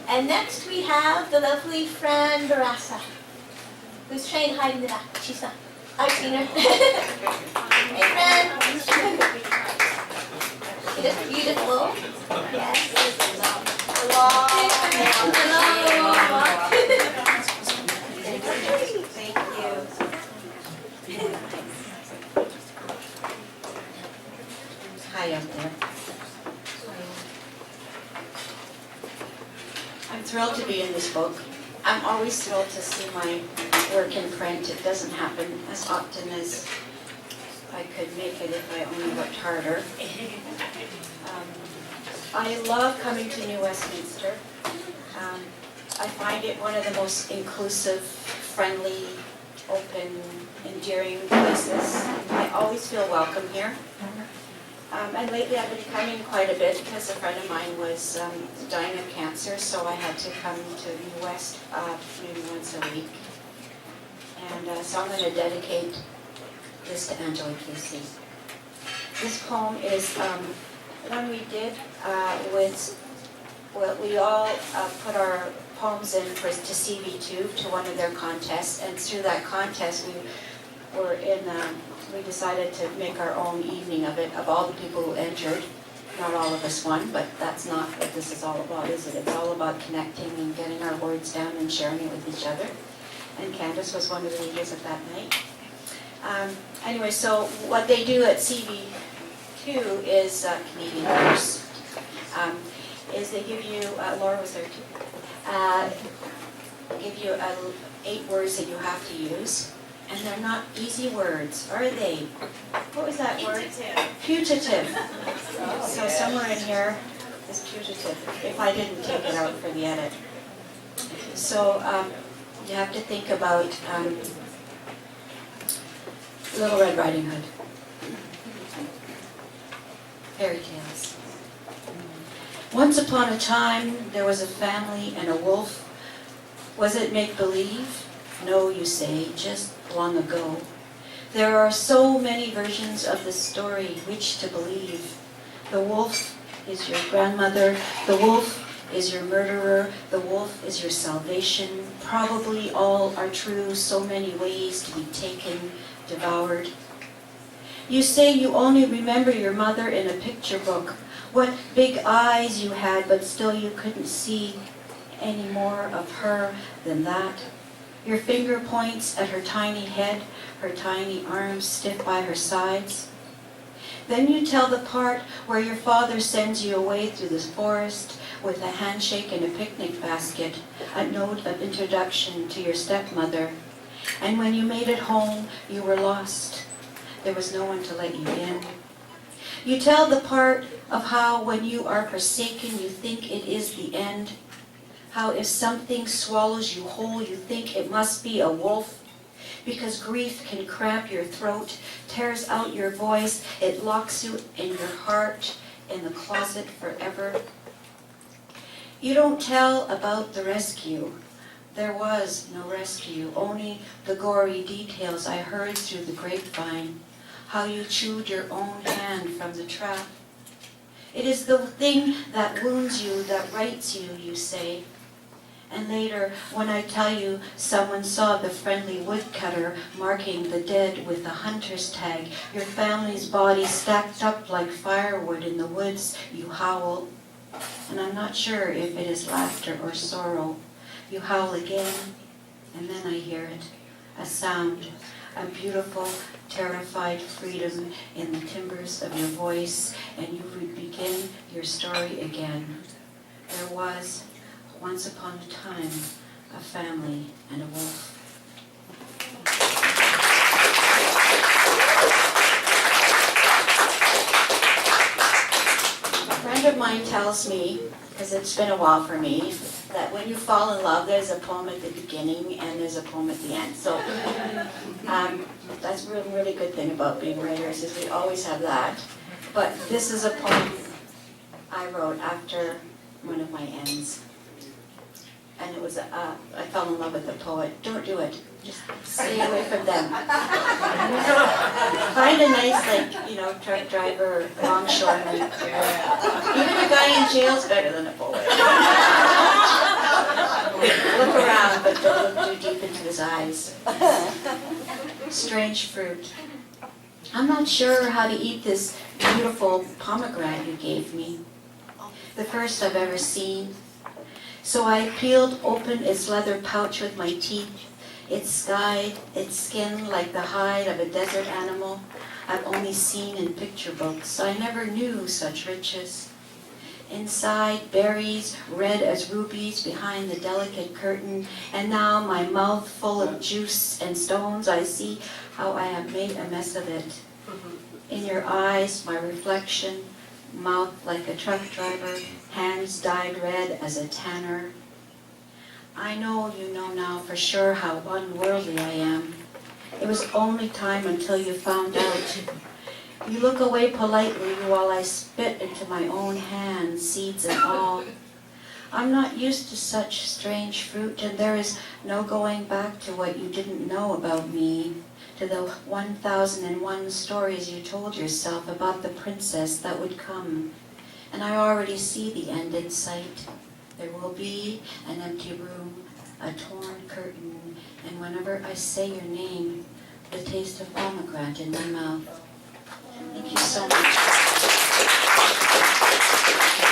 And next we have the lovely Fran Bourassa, who's trying to hide in the back. She's not. I've seen her. Hey, Fran. She does beautiful. Yes. Hello. Thank you. Hi up there. I'm thrilled to be in this book. I'm always thrilled to see my work in print. It doesn't happen as often as I could make it if I only worked harder. I love coming to New Westminster. I find it one of the most inclusive, friendly, open, endearing places. I always feel welcome here. And lately I've been coming quite a bit because a friend of mine was dying of cancer, so I had to come to New West maybe once a week. And so I'm going to dedicate this to Angela Casey. This poem is one we did we all put our poems in to CV2, to one of their contests, and through that contest we decided to make our own evening of it, of all the people who entered. Not all of us won, but that's not what this is all about, is it? It's all about connecting and getting our words down and sharing it with each other. And Candace was one of the leaders at that night. Anyway, so what they do at CV2 is Canadian Verse. Is they give you, Laura was there too, give you 8 words that you have to use. And they're not easy words, are they? What was that word? Putative. So somewhere in here is putative, if I didn't take it out for the edit. So you have to think about Little Red Riding Hood. Fairy tales. Once upon a time, there was a family and a wolf. Was it make-believe? No, you say, just long ago. There are so many versions of the story, which to believe. The wolf is your grandmother, the wolf is your murderer, the wolf is your salvation. Probably all are true, so many ways to be taken, devoured. You say you only remember your mother in a picture book. What big eyes you had, but still you couldn't see any more of her than that. Your finger points at her tiny head, her tiny arms stiff by her sides. Then you tell the part where your father sends you away through the forest with a handshake and a picnic basket, a note of introduction to your stepmother. And when you made it home, you were lost. There was no one to let you in. You tell the part of how when you are forsaken, you think it is the end. How if something swallows you whole, you think it must be a wolf. Because grief can cramp your throat, tears out your voice, it locks you in your heart, in the closet forever. You don't tell about the rescue. There was no rescue, only the gory details I heard through the grapevine. How you chewed your own hand from the trap. It is the thing that wounds you, that writes you, you say. And later, when I tell you someone saw the friendly woodcutter marking the dead with a hunter's tag, your family's body stacked up like firewood in the woods, you howl. And I'm not sure if it is laughter or sorrow. You howl again, and then I hear it, a sound, a beautiful, terrified freedom in the timbres of your voice, and you would begin your story again. There was, once upon a time, a family and a wolf. A friend of mine tells me, because it's been a while for me, that when you fall in love, there's a poem at the beginning and there's a poem at the end. So that's a really good thing about being writers, is we always have that. But this is a poem I wrote after one of my ends. And it was, I fell in love with a poet. Don't do it. Just stay away from them. Find a nice, truck driver or longshoreman. Even a guy in jail is better than a poet. Look around, but don't look too deep into his eyes. Strange fruit. I'm not sure how to eat this beautiful pomegranate you gave me. The first I've ever seen. So I peeled open its leather pouch with my teeth. It skied its skin like the hide of a desert animal I've only seen in picture books. I never knew such riches. Inside, berries, red as rubies behind the delicate curtain, and now my mouth full of juice and stones, I see how I have made a mess of it. In your eyes, my reflection, mouth like a truck driver, hands dyed red as a tanner. I know you know now for sure how unworldly I am. It was only time until you found out. You look away politely while I spit into my own hands, seeds and all. I'm not used to such strange fruit, and there is no going back to what you didn't know about me, to the 1001 stories you told yourself about the princess that would come. And I already see the end in sight. There will be an empty room, a torn curtain, and whenever I say your name, the taste of pomegranate in my mouth. Thank you so much.